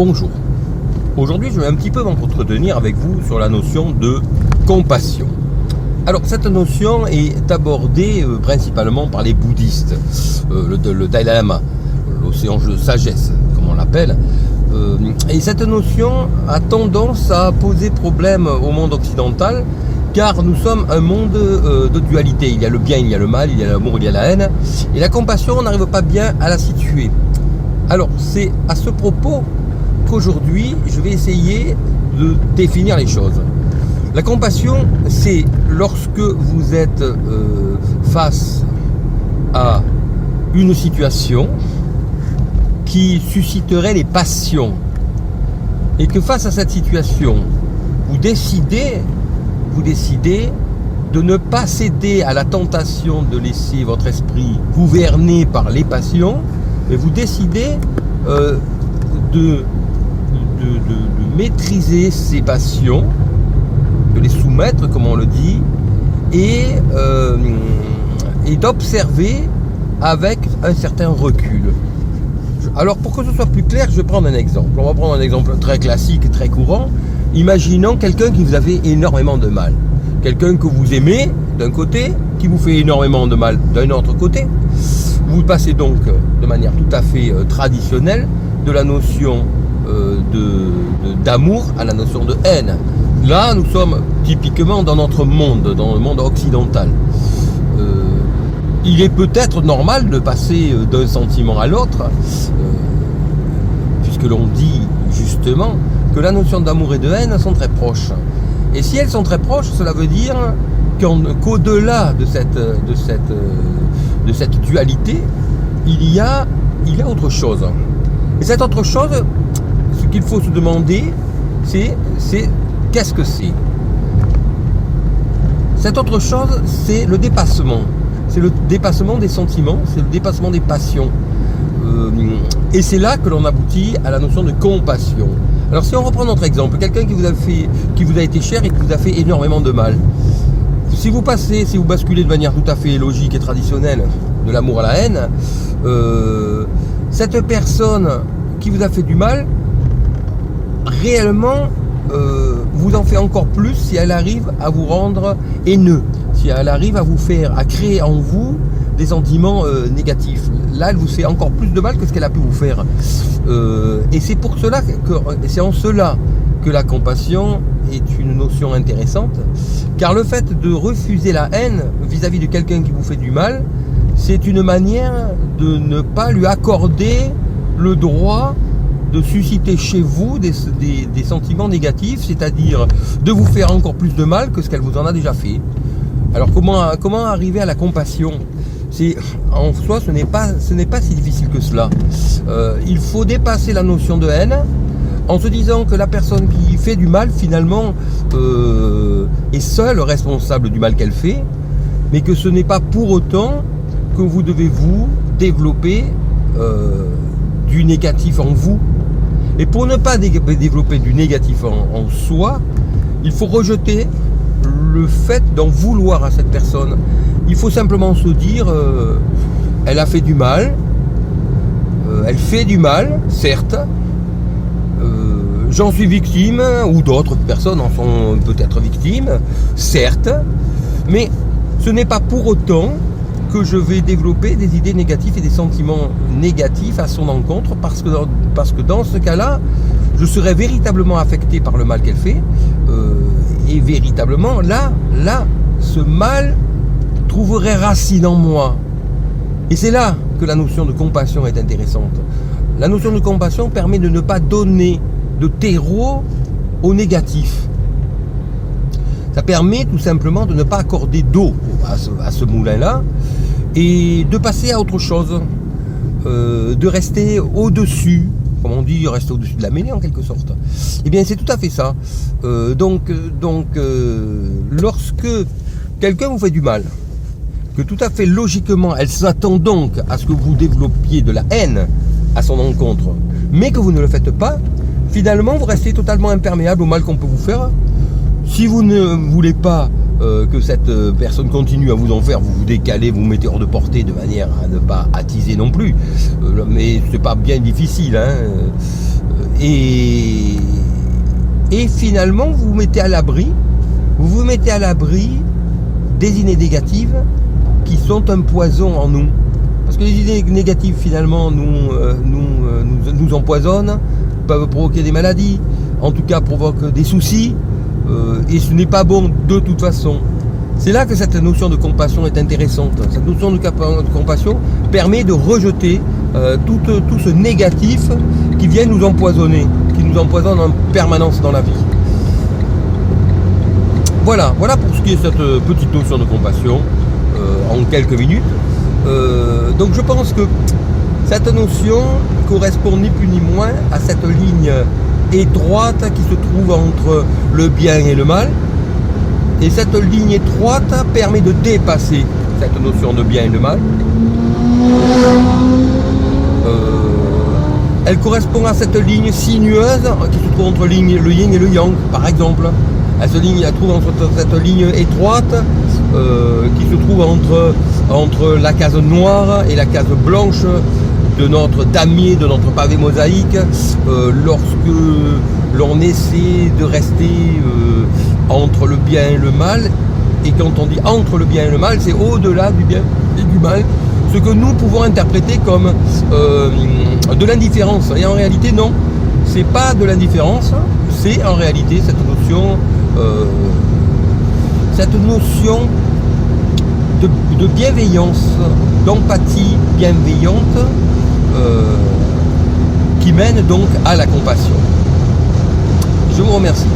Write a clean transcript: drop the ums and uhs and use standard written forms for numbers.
Bonjour. Aujourd'hui, je vais un petit peu m'entretenir avec vous sur la notion de compassion. Alors, cette notion est abordée principalement par les bouddhistes, le Dalai Lama, l'océan de sagesse, comme on l'appelle. Et cette notion a tendance à poser problème au monde occidental, car nous sommes un monde de dualité. Il y a le bien, il y a le mal, il y a l'amour, il y a la haine. Et la compassion, on n'arrive pas bien à la situer. Alors, c'est à ce propos qu'aujourd'hui, je vais essayer de définir les choses. La compassion, c'est lorsque vous êtes face à une situation qui susciterait les passions. Et que face à cette situation, vous décidez de ne pas céder à la tentation de laisser votre esprit gouverné par les passions, mais vous décidez de maîtriser ces passions, de les soumettre, comme on le dit, et d'observer avec un certain recul. Alors, pour que ce soit plus clair, je vais prendre un exemple. On va prendre un exemple très classique, très courant. Imaginons quelqu'un qui vous a fait énormément de mal. Quelqu'un que vous aimez d'un côté, qui vous fait énormément de mal d'un autre côté. Vous passez donc de manière tout à fait traditionnelle de la notion d'amour à la notion de haine. Là, nous sommes typiquement dans notre monde, dans le monde occidental. Il est peut-être normal de passer d'un sentiment à l'autre, puisque l'on dit justement que la notion d'amour et de haine sont très proches. Et si elles sont très proches, cela veut dire qu'au-delà de cette dualité, il y a autre chose. Et cette autre chose, ce qu'il faut se demander, c'est qu'est-ce que c'est ? Cette autre chose, c'est le dépassement. C'est le dépassement des sentiments, c'est le dépassement des passions. Et c'est là que l'on aboutit à la notion de compassion. Alors si on reprend notre exemple, quelqu'un qui vous a été cher et qui vous a fait énormément de mal. Si vous basculez de manière tout à fait logique et traditionnelle de l'amour à la haine, cette personne qui vous a fait du mal, réellement, vous en fait encore plus si elle arrive à vous rendre haineux, si elle arrive à créer en vous des sentiments négatifs. Là, elle vous fait encore plus de mal que ce qu'elle a pu vous faire. Et c'est en cela que la compassion est une notion intéressante, car le fait de refuser la haine vis-à-vis de quelqu'un qui vous fait du mal, c'est une manière de ne pas lui accorder le droit de susciter chez vous des sentiments négatifs, c'est-à-dire de vous faire encore plus de mal que ce qu'elle vous en a déjà fait. Alors comment arriver à la compassion ? En soi, ce n'est pas si difficile que cela. Il faut dépasser la notion de haine en se disant que la personne qui fait du mal, finalement, est seule responsable du mal qu'elle fait, mais que ce n'est pas pour autant que vous devez vous développer du négatif en vous. Et pour ne pas développer du négatif en soi, il faut rejeter le fait d'en vouloir à cette personne. Il faut simplement se dire, elle a fait du mal, elle fait du mal, certes, j'en suis victime, ou d'autres personnes en sont peut-être victimes, certes, mais ce n'est pas pour autant que je vais développer des idées négatives et des sentiments négatifs à son encontre, parce que dans ce cas-là, je serai véritablement affecté par le mal qu'elle fait, et véritablement, là, ce mal trouverait racine en moi. Et c'est là que la notion de compassion est intéressante. La notion de compassion permet de ne pas donner de terreau au négatif. Ça permet tout simplement de ne pas accorder d'eau à ce moulin-là et de passer à autre chose, de rester au-dessus, comme on dit, rester au-dessus de la mêlée en quelque sorte. Eh bien, c'est tout à fait ça. Donc, lorsque quelqu'un vous fait du mal, que tout à fait logiquement, elle s'attend donc à ce que vous développiez de la haine à son encontre, mais que vous ne le faites pas, finalement, vous restez totalement imperméable au mal qu'on peut vous faire. Si vous ne voulez pas que cette personne continue à vous en faire, vous vous décalez, vous mettez hors de portée de manière à ne pas attiser non plus. Mais c'est pas bien difficile, hein. Et finalement, vous vous mettez à l'abri des idées négatives qui sont un poison en nous. Parce que les idées négatives, finalement, nous empoisonnent, peuvent provoquer des maladies, en tout cas provoquent des soucis, et ce n'est pas bon de toute façon. C'est là que cette notion de compassion est intéressante. Cette notion de compassion permet de rejeter tout ce négatif qui vient nous empoisonner, qui nous empoisonne en permanence dans la vie. Voilà pour ce qui est cette petite notion de compassion en quelques minutes. Donc je pense que cette notion correspond ni plus ni moins à cette ligne étroite qui se trouve entre le bien et le mal. Et cette ligne étroite permet de dépasser cette notion de bien et de mal. Elle correspond à cette ligne sinueuse qui se trouve entre le yin et le yang, par exemple. Elle se trouve entre cette ligne étroite qui se trouve entre la case noire et la case blanche de notre damier, de notre pavé mosaïque, lorsque l'on essaie de rester entre le bien et le mal. Et quand on dit entre le bien et le mal, c'est au-delà du bien et du mal, ce que nous pouvons interpréter comme de l'indifférence. Et en réalité, non, c'est pas de l'indifférence, c'est en réalité cette notion de bienveillance, d'empathie bienveillante qui mène donc à la compassion. Je vous remercie.